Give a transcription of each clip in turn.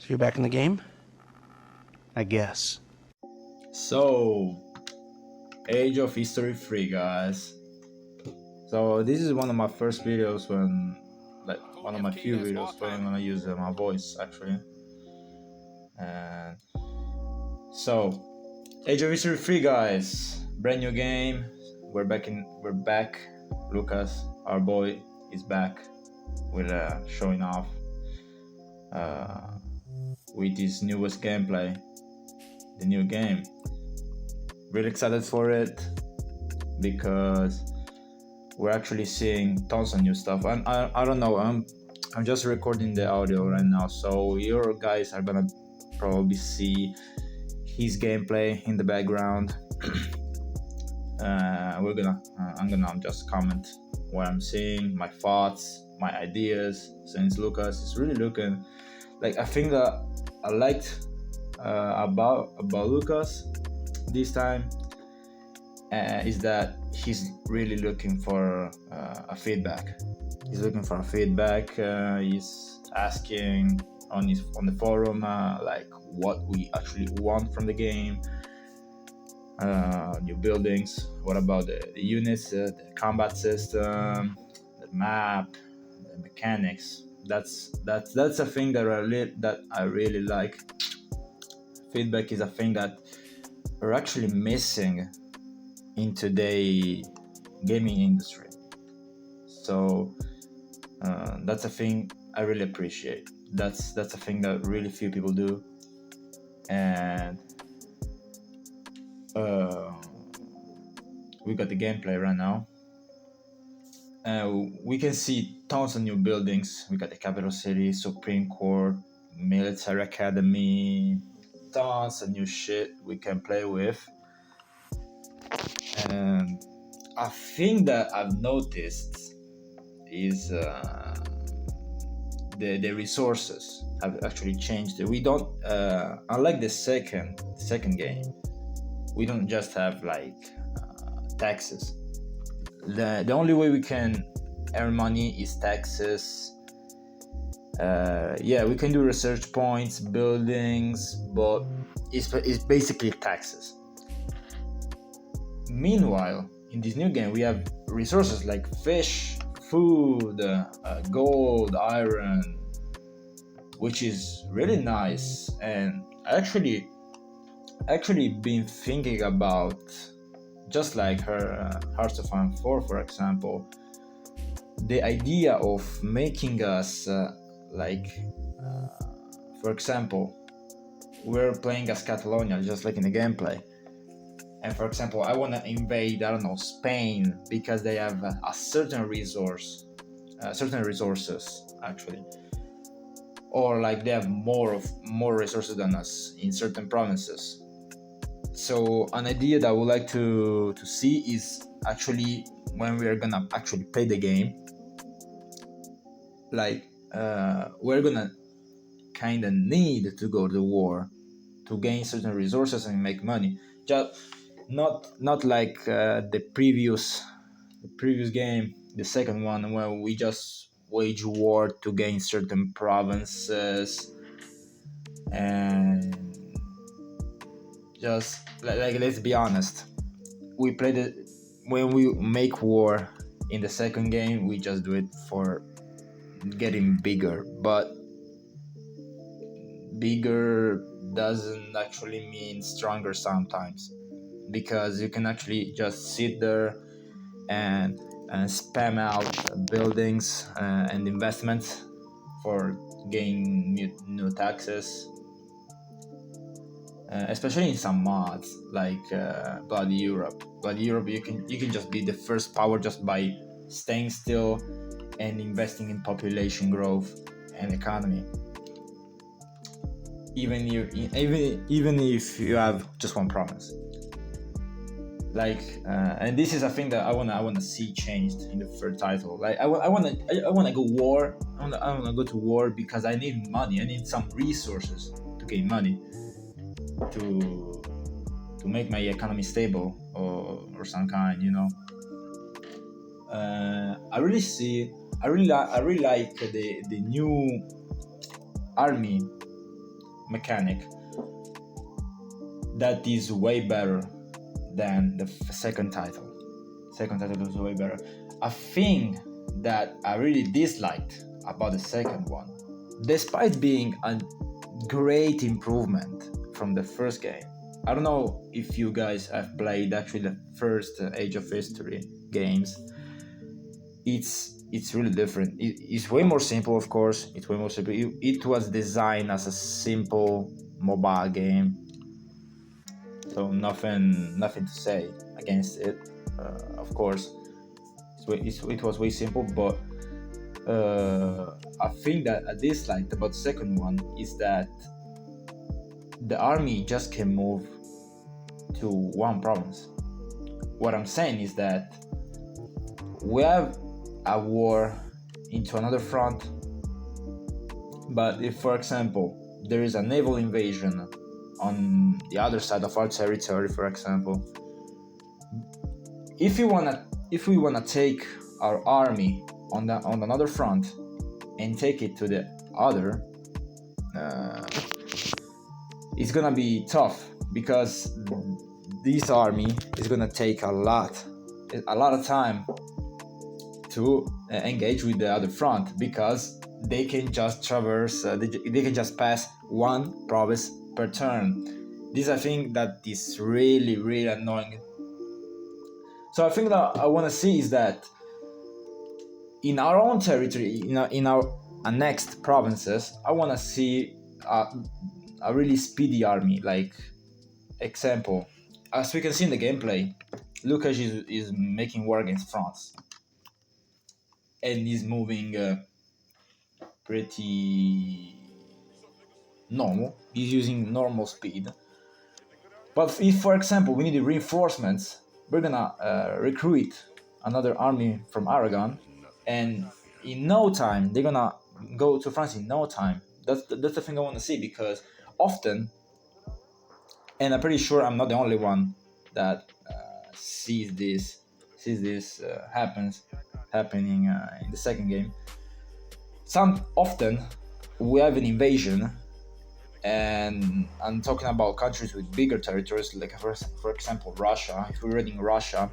So you're back in the game? I guess. So, Age of History 3, guys. So this is one of my first videos one of my few videos when I'm gonna use my voice actually. And so, Age of History 3, guys. Brand new game. We're back. Lucas, our boy, is back with showing off uh, with his newest gameplay, the new game. Really excited for it because we're actually seeing tons of new stuff. And I don't know. I'm just recording the audio right now, so your guys are gonna probably see his gameplay in the background. I'm gonna just comment what I'm seeing, my thoughts, my ideas. Since Lucas is really looking like, I think that I liked about Lucas this time is that he's really looking for a feedback. He's looking for a feedback. He's asking on the forum like what we actually want from the game. New buildings. What about the units, the combat system, the map, the mechanics? That's a thing that I really like. Feedback is a thing that we're actually missing in today's gaming industry. So that's a thing I really appreciate. That's a thing that really few people do, and we got the gameplay right now. We can see tons of new buildings. We got the capital city, Supreme Court, military academy, tons of new shit we can play with. And a thing that I've noticed is the resources have actually changed. We don't unlike the second game, we don't just have like taxes. The only way we can earn money is taxes. We can do research points, buildings, but it's basically taxes. Meanwhile, in this new game, we have resources like fish, food, gold, iron, which is really nice. And I actually been thinking about, just like her Hearts of Iron 4, for example, the idea of making us for example, we're playing as Catalonia, just like in the gameplay. And for example, I want to invade, I don't know, Spain because they have a certain resources actually, or like they have more resources than us in certain provinces. So an idea that I would like to see is actually when we are gonna actually play the game, like we're gonna kind of need to go to war to gain certain resources and make money. Just not like the previous game, the second one, where we just wage war to gain certain provinces, and just like let's be honest, we played it when we make war in the second game, we just do it for getting bigger, but bigger doesn't actually mean stronger sometimes, because you can actually just sit there and spam out buildings and investments for gaining new taxes, especially in some mods like Bloody Europe. Bloody Europe, you can just be the first power just by staying still and investing in population growth and economy. Even if you have just one province. And this is a thing that I wanna see changed in the third title. Like I wanna go war. I wanna go to war because I need money. I need some resources to gain money to make my economy stable or some kind, you know. I really like the new army mechanic that is way better than the second title. Second title was way better. A thing that I really disliked about the second one, despite being a great improvement from the first game. I don't know if you guys have played actually the first Age of History games. It's really different. It's way more simple, of course. It's way more simple. It was designed as a simple mobile game, so nothing to say against it. Of course, it was way simple, but a thing that I disliked about the second one is that the army just can move to one province. What I'm saying is that we have a war into another front, but if, for example, there is a naval invasion on the other side of our territory, for example, if we wanna take our army on another front and take it to the other, it's gonna be tough, because this army is gonna take a lot of time to engage with the other front, because they can just traverse, they can just pass one province per turn. This, I think, that is really annoying. So I think that I want to see is that in our own territory, in our annexed provinces, I want to see a really speedy army. Like, example, as we can see in the gameplay, Lucas is making war against France, and he's moving pretty normal. He's using normal speed. But if, for example, we need reinforcements, we're gonna recruit another army from Aragon, and in no time they're gonna go to France. In no time. That's the thing I want to see, because often, and I'm pretty sure I'm not the only one that sees this happening in the second game. Often we have an invasion, and I'm talking about countries with bigger territories, like for example Russia. If we're raiding Russia,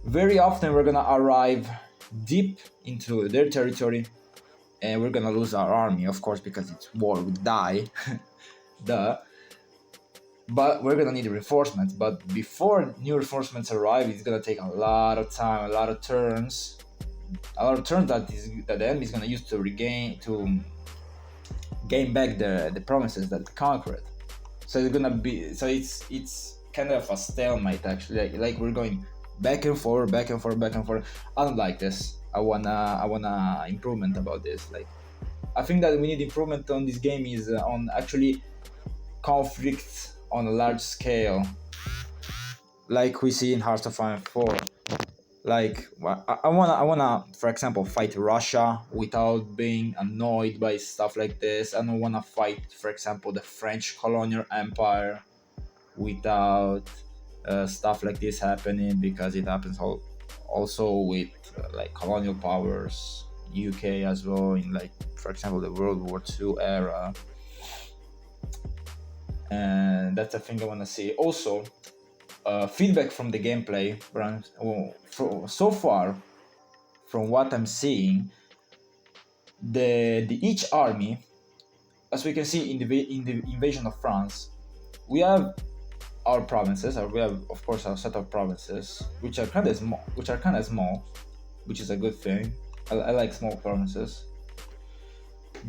very often we're gonna arrive deep into their territory, and we're gonna lose our army, of course, because it's war, we die. Duh. But we're gonna need reinforcements. But before new reinforcements arrive, it's gonna take a lot of time, a lot of turns that the enemy is gonna use to gain back the provinces that they conquered. So it's kind of a stalemate, actually. Like we're going back and forth. I don't like this. I wanna improvement about this. Like, I think that we need improvement on this game is on actually conflicts on a large scale, like we see in Hearts of Iron 4. Like, I wanna, for example, fight Russia without being annoyed by stuff like this. I don't wanna fight, for example, the French colonial empire without stuff like this happening, because it happens also with like colonial powers, UK as well, in, like, for example, the World War II era. And that's the thing I want to see. Also, feedback from the gameplay. So far, from what I'm seeing, the each army, as we can see in the invasion of France, we have our provinces, or we have, of course, our set of provinces, which are kind of small, which is a good thing. I like small provinces.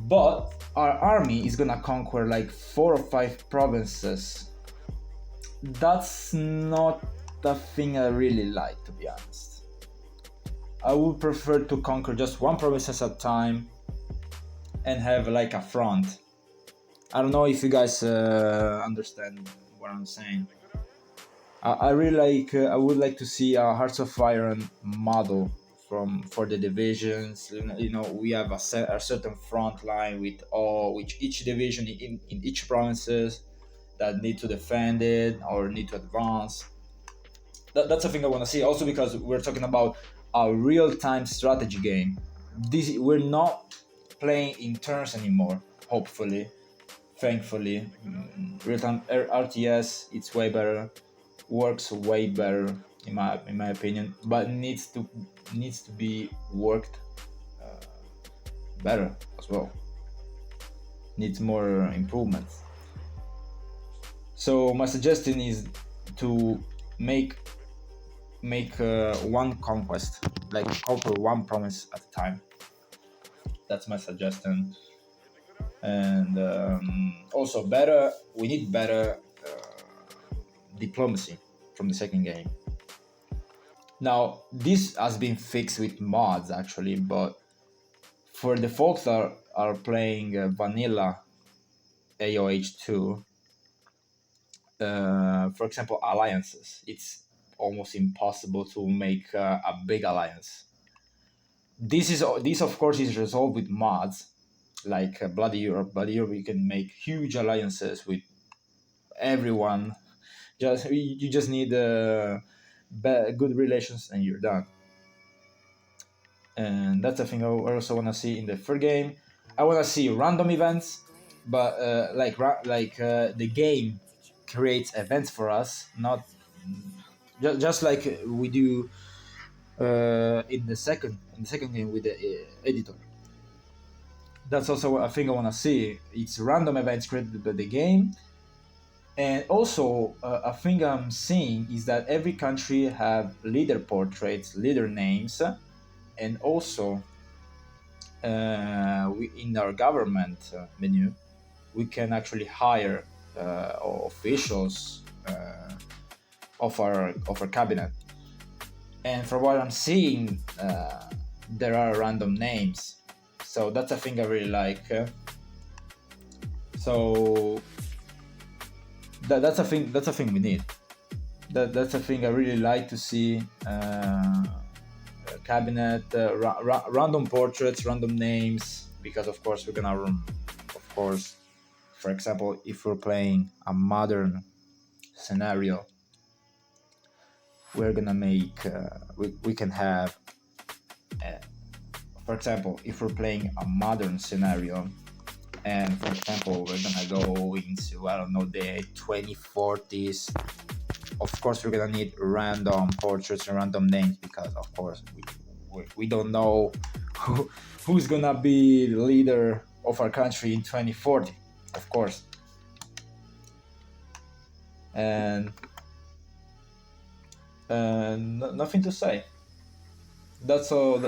But our army is gonna conquer like 4 or 5 provinces. That's not the thing I really like, to be honest. I would prefer to conquer just one province at a time and have like a front. I don't know if you guys understand what I'm saying. I really like. I would like to see a Hearts of Iron model for the divisions. We have a certain front line with each division in each provinces that need to defend it or need to advance. That's a thing I want to see. Also, because we're talking about a real-time strategy game. We're not playing in turns anymore. Hopefully, thankfully. Real-time RTS, it's way better, works way better in my opinion, but needs to be worked better as well. Needs more improvements. So my suggestion is to make one conquest, like conquer one province at a time. That's my suggestion. And also better, we need better diplomacy from the second game. Now this has been fixed with mods actually, but for the folks that are playing vanilla AOH2, for example, alliances, it's almost impossible to make a big alliance. This of course is resolved with mods like Bloody Europe. Bloody Europe, you can make huge alliances with everyone. You just need good relations and you're done. And that's the thing I also want to see in the third game. I want to see random events, but the game creates events for us, not just like we do in the second game with the editor. That's also a thing I want to see. It's random events created by the game. And also a thing I'm seeing is that every country have leader portraits, leader names, and also in our government menu we can actually hire officials of our cabinet. And from what I'm seeing, there are random names, so that's a thing I really like. So that's a thing we need. That's a thing I really like to see. Cabinet, random portraits, random names, because of course we're gonna of course, for example, if we're playing a modern scenario, we're gonna make we can have for example, if we're playing a modern scenario, and for example we're gonna go into, I don't know, the 2040s, of course we're gonna need random portraits and random names, because of course we don't know who's gonna be the leader of our country in 2040, of course. And nothing to say. That's all.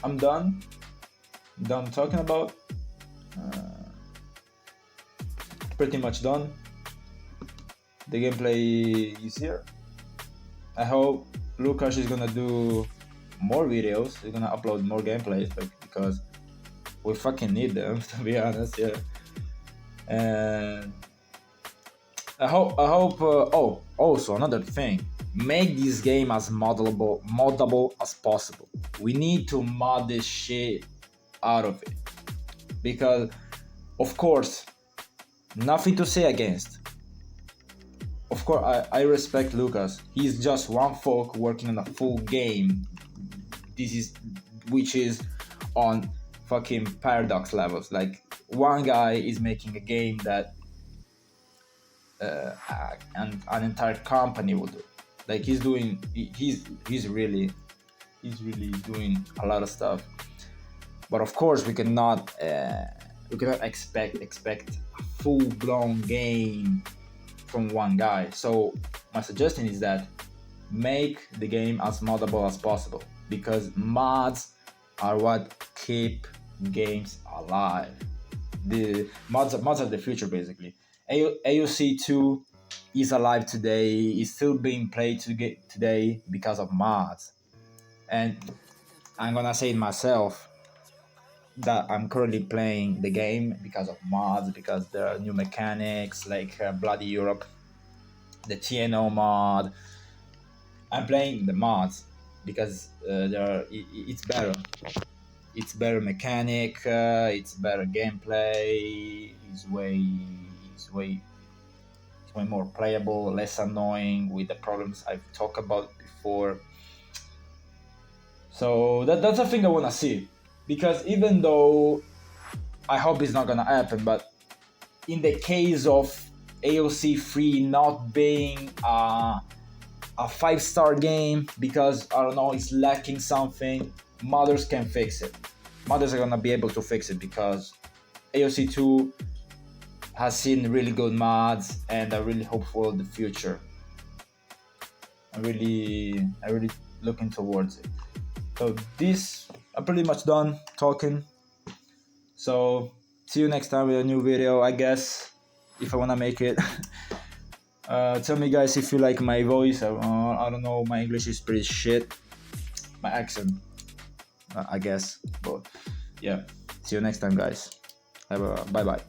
I'm done talking about. Pretty much done. The gameplay is here. I hope Lucas is gonna do more videos. He's gonna upload more gameplays, because we fucking need them, to be honest. Yeah. And I hope. Also another thing. Make this game as moddable as possible. We need to mod this shit out of it, because of course, nothing to say against. Of course, I respect Lucas. He's just one folk working on a full game. Which is on fucking paradox levels. Like, one guy is making a game that an entire company will do. Like, he's really doing a lot of stuff. But of course, we cannot expect a full-blown game from one guy. So my suggestion is that make the game as moddable as possible, because mods are what keep games alive. The mods are the future, basically. AOC 2 is alive today, is still being played today because of mods. And I'm gonna say it myself, that I'm currently playing the game because of mods, because there are new mechanics like Bloody Europe, the TNO mod. I'm playing the mods because it's better. It's better mechanic, it's better gameplay, it's way more playable, less annoying with the problems I've talked about before. So that's a thing I want to see, because even though I hope it's not gonna happen, but in the case of AOC 3 not being a 5-star game because I don't know, it's lacking something, modders can fix it. Modders are gonna be able to fix it because AOC 2 has seen really good mods, and I really hope for the future. I really looking towards it. So this, I'm pretty much done talking. So see you next time with a new video, I guess, if I wanna make it. Tell me guys if you like my voice. I don't know, my English is pretty shit. My accent, I guess. But yeah, see you next time guys. Bye bye.